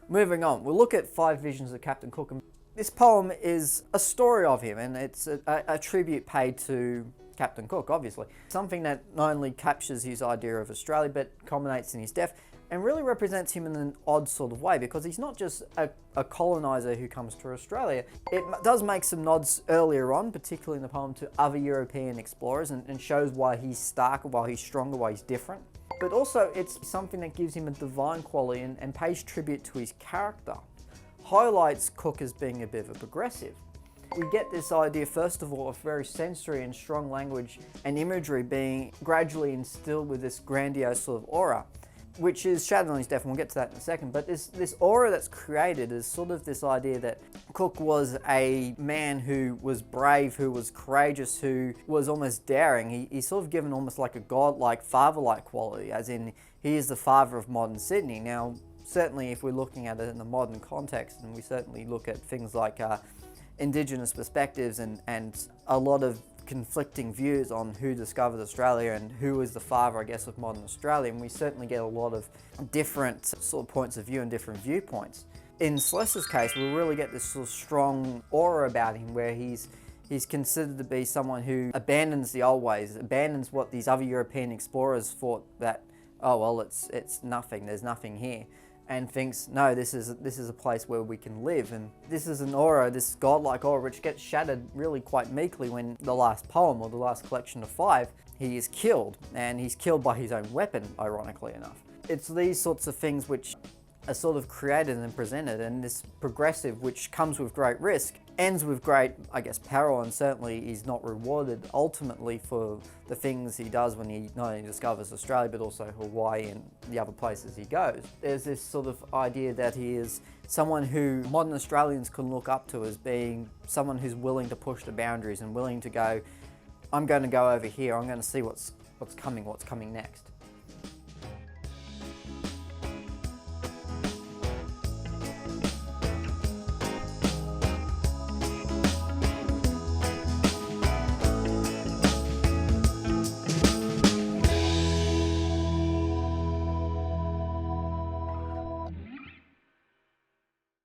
Moving on, we'll look at 5 visions of Captain Cook. This poem is a story of him, and it's a tribute paid to Captain Cook, obviously. Something that not only captures his idea of Australia, but culminates in his death, and really represents him in an odd sort of way, because he's not just a colonizer who comes to Australia. It does make some nods earlier on, particularly in the poem, to other European explorers, and shows why he's starker, why he's stronger, why he's different. But also it's something that gives him a divine quality and pays tribute to his character. Highlights Cook as being a bit of a progressive. We get this idea, first of all, of very sensory and strong language and imagery being gradually instilled with this grandiose sort of aura, which is shadowed on his death, and we'll get to that in a second. But this aura that's created is sort of this idea that Cook was a man who was brave, who was courageous, who was almost daring. He's sort of given almost like a godlike, father-like quality, as in he is the father of modern Sydney. Now, certainly if we're looking at it in the modern context, and we certainly look at things like Indigenous perspectives and a lot of conflicting views on who discovered Australia and who is the father, I guess, of modern Australia, and we certainly get a lot of different sort of points of view and different viewpoints. In Slessor's case, we really get this sort of strong aura about him, where he's considered to be someone who abandons the old ways, abandons what these other European explorers thought that, oh well, it's nothing, there's nothing here, and thinks, no, this is a place where we can live. And this is an aura, this godlike aura, which gets shattered really quite meekly when the last poem, or the last collection of 5, he is killed, and he's killed by his own weapon, ironically enough. It's these sorts of things which are sort of created and presented, and this progressive, which comes with great risk, ends with great, I guess, peril, and certainly is not rewarded ultimately for the things he does when he not only discovers Australia, but also Hawaii and the other places he goes. There's this sort of idea that he is someone who modern Australians can look up to as being someone who's willing to push the boundaries and willing to go, I'm going to go over here, I'm going to see what's coming next.